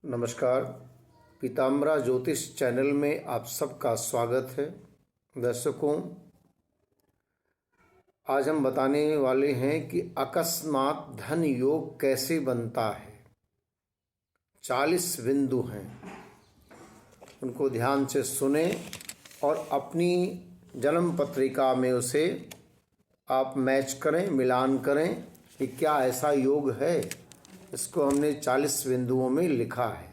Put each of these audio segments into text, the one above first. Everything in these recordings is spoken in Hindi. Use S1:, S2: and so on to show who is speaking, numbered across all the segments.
S1: नमस्कार। पीताम्बरा ज्योतिष चैनल में आप सबका स्वागत है। दर्शकों, आज हम बताने वाले हैं कि अकस्मात धन योग कैसे बनता है। 40 बिंदु हैं, उनको ध्यान से सुने और अपनी जन्म पत्रिका में उसे आप मैच करें, मिलान करें कि क्या ऐसा योग है। इसको हमने 40 बिंदुओं में लिखा है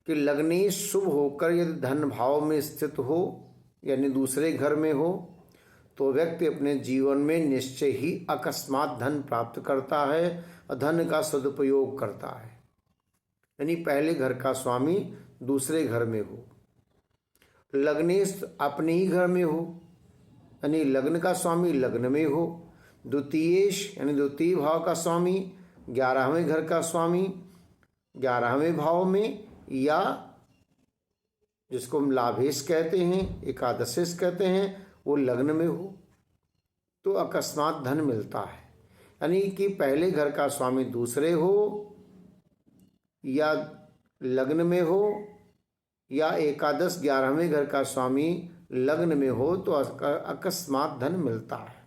S1: कि लग्नेश शुभ होकर यदि धन भाव में स्थित हो यानी दूसरे घर में हो तो व्यक्ति अपने जीवन में निश्चय ही अकस्मात धन प्राप्त करता है और धन का सदुपयोग करता है। यानी पहले घर का स्वामी दूसरे घर में हो, लग्नेश अपने ही घर में हो यानी लग्न का स्वामी लग्न में हो, द्वितीयेश यानी द्वितीय भाव का स्वामी 11वें घर का स्वामी 11वें भाव में, या जिसको हम लाभेश कहते हैं, एकादशेश कहते हैं, वो लग्न में हो तो अकस्मात धन मिलता है। यानी कि पहले घर का स्वामी दूसरे हो या लग्न में हो या एकादश 11वें घर का स्वामी लग्न में हो तो अकस्मात धन मिलता है।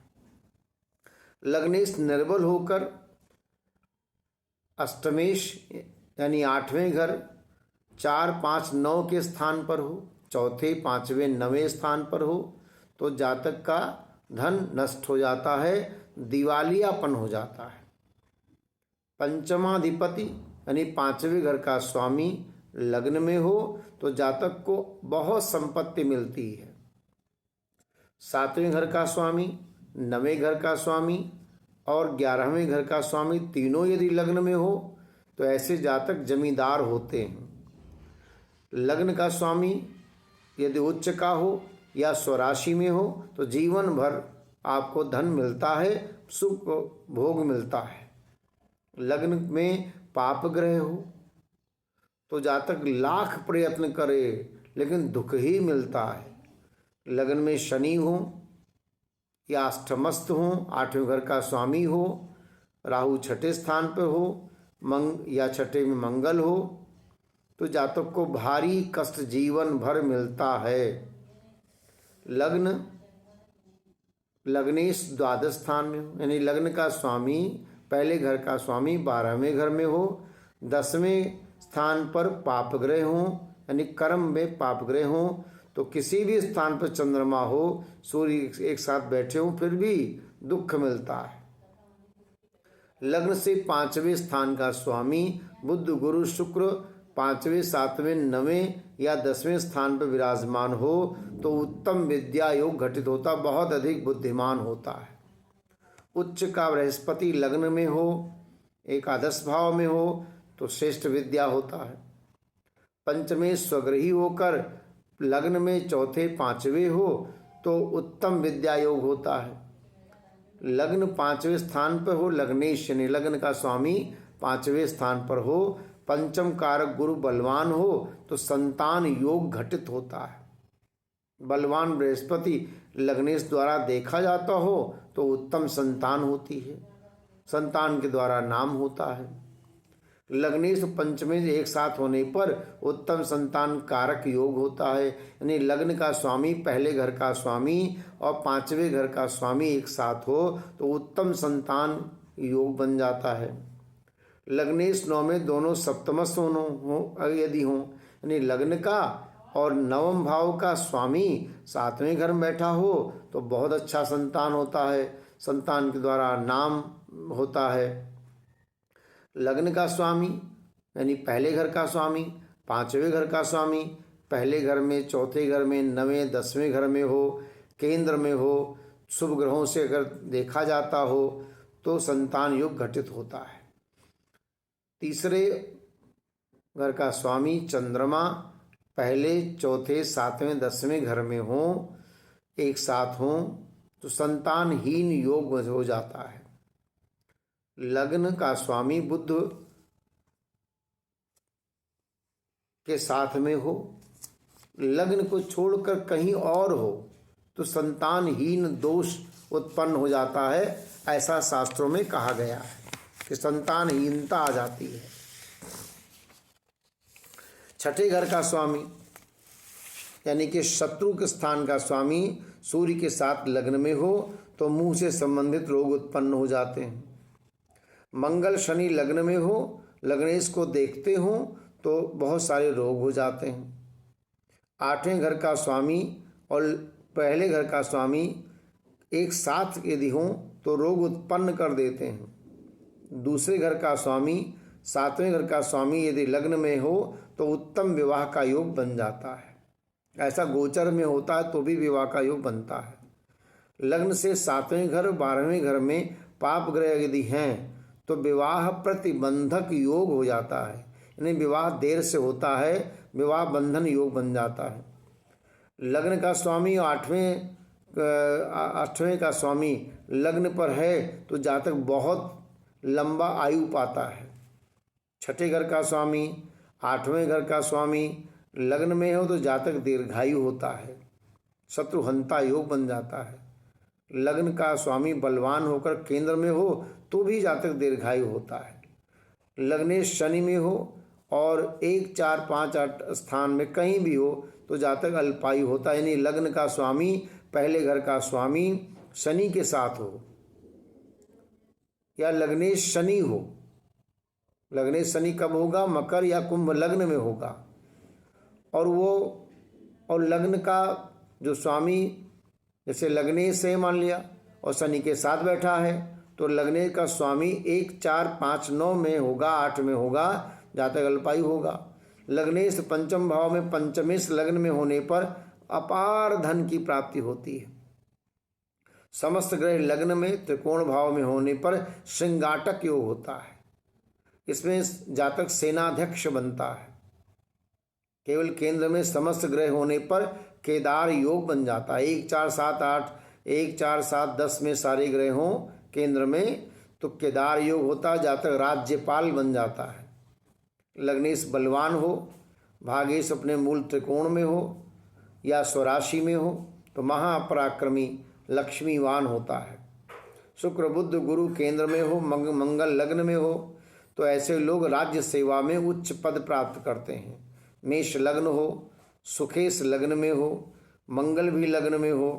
S1: लग्नेश निर्बल होकर अष्टमेश यानी 8वें घर 4, 5, 9 के स्थान पर हो, चौथे, 5वें, 9वें स्थान पर हो तो जातक का धन नष्ट हो जाता है, दिवालियापन हो जाता है। पंचमाधिपति यानी 5वें घर का स्वामी लग्न में हो तो जातक को बहुत संपत्ति मिलती है। 7वें घर का स्वामी, 9वें घर का स्वामी और 11वें घर का स्वामी तीनों यदि लग्न में हो तो ऐसे जातक जमींदार होते हैं। लग्न का स्वामी यदि उच्च का हो या स्वराशि में हो तो जीवन भर आपको धन मिलता है, सुख भोग मिलता है। लग्न में पाप ग्रह हो तो जातक लाख प्रयत्न करे लेकिन दुख ही मिलता है। लग्न में शनि हो या अष्टमस्थ हो, 8वें घर का स्वामी हो, राहु 6ठे स्थान पर हो, या 6ठे में मंगल हो तो जातक को भारी कष्ट जीवन भर मिलता है। लग्नेश द्वादश स्थान में हो यानी लग्न का स्वामी पहले घर का स्वामी 12वें घर में हो, 10वें स्थान पर पाप ग्रह हो यानी कर्म में पाप ग्रह हो तो किसी भी स्थान पर चंद्रमा हो, सूर्य एक साथ बैठे हो फिर भी दुख मिलता है। लग्न से 5वें स्थान का स्वामी बुध, गुरु, शुक्र 5वें, 7वें, 9वें या 10वें स्थान पर विराजमान हो तो उत्तम विद्या योग घटित होता, बहुत अधिक बुद्धिमान होता है। उच्च का बृहस्पति लग्न में हो, एकादश भाव में हो तो श्रेष्ठ विद्या होता है। पंचमें स्वग्रही होकर लग्न में चौथे, 5वें हो तो उत्तम विद्या योग होता है। लग्न 5वें स्थान पर हो, लग्नेश यानी लग्न का स्वामी 5वें स्थान पर हो, पंचम कारक गुरु बलवान हो तो संतान योग घटित होता है। बलवान बृहस्पति लग्नेश द्वारा देखा जाता हो तो उत्तम संतान होती है, संतान के द्वारा नाम होता है। लग्नेश पंचमें एक साथ होने पर उत्तम संतान कारक योग होता है यानी लग्न का स्वामी पहले घर का स्वामी और 5वें घर का स्वामी एक साथ हो तो उत्तम संतान योग बन जाता है। लग्नेश 9वें दोनों सप्तमस्थ हो यदि हो यानी लग्न का और 9वें भाव का स्वामी 7वें घर में बैठा हो तो बहुत अच्छा संतान होता है, संतान के द्वारा नाम होता है। लग्न का स्वामी यानी पहले घर का स्वामी 5वें घर का स्वामी पहले घर में, चौथे घर में, 9वें, 10वें घर में हो, केंद्र में हो, शुभ ग्रहों से अगर देखा जाता हो तो संतान योग घटित होता है। तीसरे घर का स्वामी चंद्रमा पहले, चौथे, 7वें, 10वें घर में हो, एक साथ हो तो संतानहीन योग हो जाता है। लग्न का स्वामी बुध के साथ में हो, लग्न को छोड़कर कहीं और हो तो संतानहीन दोष उत्पन्न हो जाता है, ऐसा शास्त्रों में कहा गया है कि संतानहीनता आ जाती है। छठे घर का स्वामी यानी कि शत्रु के स्थान का स्वामी सूर्य के साथ लग्न में हो तो मुंह से संबंधित रोग उत्पन्न हो जाते हैं। मंगल शनि लग्न में हो, लग्नेश को देखते हो तो बहुत सारे रोग हो जाते हैं। आठवें घर का स्वामी और पहले घर का स्वामी एक साथ यदि हों तो रोग उत्पन्न कर देते हैं। दूसरे घर का स्वामी सातवें घर का स्वामी यदि लग्न में हो तो उत्तम विवाह का योग बन जाता है। ऐसा गोचर में होता है तो भी विवाह का योग बनता है। लग्न से सातवें घर 12वें घर में पाप ग्रह यदि हैं तो विवाह प्रतिबंधक योग हो जाता है, यानी विवाह देर से होता है, विवाह बंधन योग बन जाता है। लग्न का स्वामी आठवें का स्वामी लग्न पर है तो जातक बहुत लंबा आयु पाता है। छठे घर का स्वामी आठवें घर का स्वामी लग्न में हो तो जातक दीर्घायु होता है, शत्रुहंता योग बन जाता है। लग्न का स्वामी बलवान होकर केंद्र में हो तो भी जातक दीर्घायु होता है। लग्नेश शनि में हो और 1, 4, 5, 8 स्थान में कहीं भी हो तो जातक अल्पायु होता है, यानी लग्न का स्वामी पहले घर का स्वामी शनि के साथ हो या लग्नेश शनि हो। लग्नेश शनि कब होगा? मकर या कुंभ लग्न में होगा। और लग्न का जो स्वामी जैसे लग्नेश से मान लिया और शनि के साथ बैठा है तो लग्नेश का स्वामी 1, 4, 5, 9 में होगा, 8 में होगा, जातक अल्पायु होगा। लग्नेश पंचम भाव में पंचमेश लग्न में होने पर अपार धन की प्राप्ति होती है। समस्त ग्रह लग्न में त्रिकोण भाव में होने पर श्रृंगाटक योग होता है। इसमें जातक सेनाध्यक्ष बनता है। केवल केंद्र में समस्त ग्रह होने पर केदार योग बन जाता है। 1, 4, 7, 8, 1, 4, 7, 10 में सारे ग्रह हों केंद्र में तो केदार योग होता है, जातक राज्यपाल बन जाता है। लग्नेश बलवान हो, भागेश अपने मूल त्रिकोण में हो या स्वराशि में हो तो महापराक्रमी लक्ष्मीवान होता है। शुक्र बुध गुरु केंद्र में हो, मंगल लग्न में हो तो ऐसे लोग राज्य सेवा में उच्च पद प्राप्त करते हैं। मेष लग्न हो, सुखेश लग्न में हो, मंगल भी लग्न में हो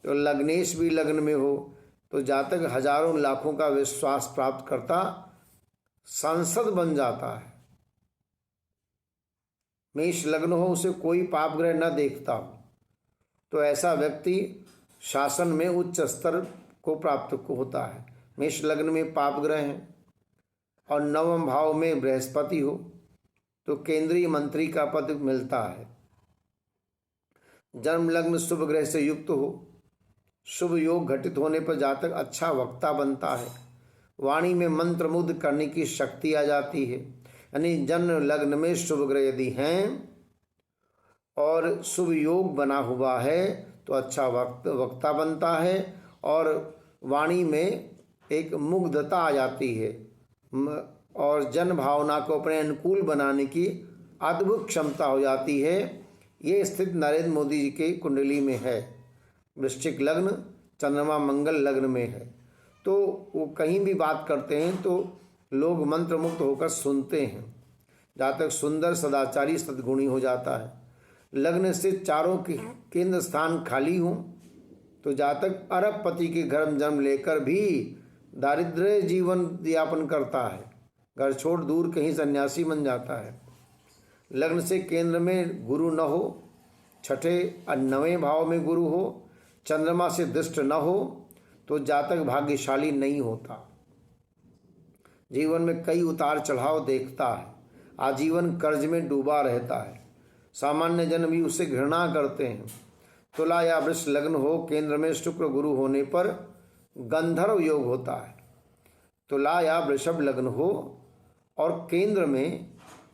S1: तो लग्नेश भी लग्न में हो तो जातक हजारों लाखों का विश्वास प्राप्त करता सांसद बन जाता है। मेष लग्न हो, उसे कोई पाप ग्रह न देखता हो तो ऐसा व्यक्ति शासन में उच्च स्तर को प्राप्त होता है। मेष लग्न में पाप ग्रह हैं और नवम भाव में बृहस्पति हो तो केंद्रीय मंत्री का पद मिलता है। जन्म लग्न शुभ ग्रह से युक्त हो, शुभ योग घटित होने पर जातक अच्छा वक्ता बनता है। वाणी में मंत्र मुग्ध करने की शक्ति आ जाती है, यानी जन्म लग्न में शुभ ग्रह यदि हैं और शुभ योग बना हुआ है तो अच्छा वक्ता बनता है और वाणी में एक मुग्धता आ जाती है और जन भावना को अपने अनुकूल बनाने की अद्भुत क्षमता हो जाती है। ये स्थिति नरेंद्र मोदी जी की कुंडली में है। वृश्चिक लग्न, चंद्रमा मंगल लग्न में है तो वो कहीं भी बात करते हैं तो लोग मंत्र मुक्त होकर सुनते हैं। जातक सुंदर सदाचारी सद्गुणी हो जाता है। लग्न से चारों के केंद्र स्थान खाली हों तो जातक अरबपति के घर जन्म लेकर भी दारिद्र्य जीवन यापन करता है, घर छोड़ दूर कहीं सन्यासी बन जाता है। लग्न से केंद्र में गुरु न हो, छठे और 9वें भाव में गुरु हो, चंद्रमा से दृष्ट न हो तो जातक भाग्यशाली नहीं होता। जीवन में कई उतार चढ़ाव देखता है, आजीवन कर्ज में डूबा रहता है। सामान्य जन भी उसे घृणा करते हैं। तुला या वृष लग्न हो, केंद्र में शुक्र गुरु होने पर गंधर्व योग होता है। तुला या वृषभ लग्न हो और केंद्र में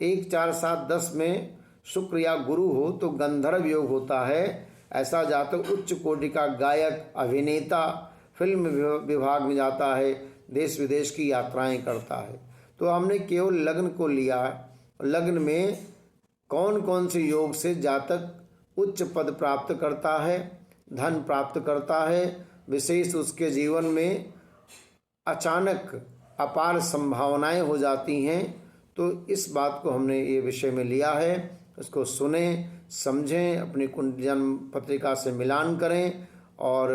S1: 1, 4, 7, 10 में शुक्र या गुरु हो तो गंधर्व योग होता है। ऐसा जातक उच्च कोटि का गायक, अभिनेता, फिल्म विभाग में जाता है, देश विदेश की यात्राएं करता है। तो हमने केवल लग्न को लिया। लग्न में कौन कौन से योग से जातक उच्च पद प्राप्त करता है, धन प्राप्त करता है, विशेष उसके जीवन में अचानक अपार संभावनाएं हो जाती हैं, तो इस बात को हमने ये विषय में लिया है। उसको सुने, समझें, अपनी कुंडली जन्म पत्रिका से मिलान करें और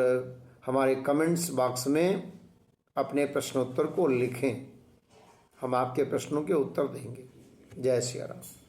S1: हमारे कमेंट्स बॉक्स में अपने प्रश्नोत्तर को लिखें। हम आपके प्रश्नों के उत्तर देंगे। जय श्री राम।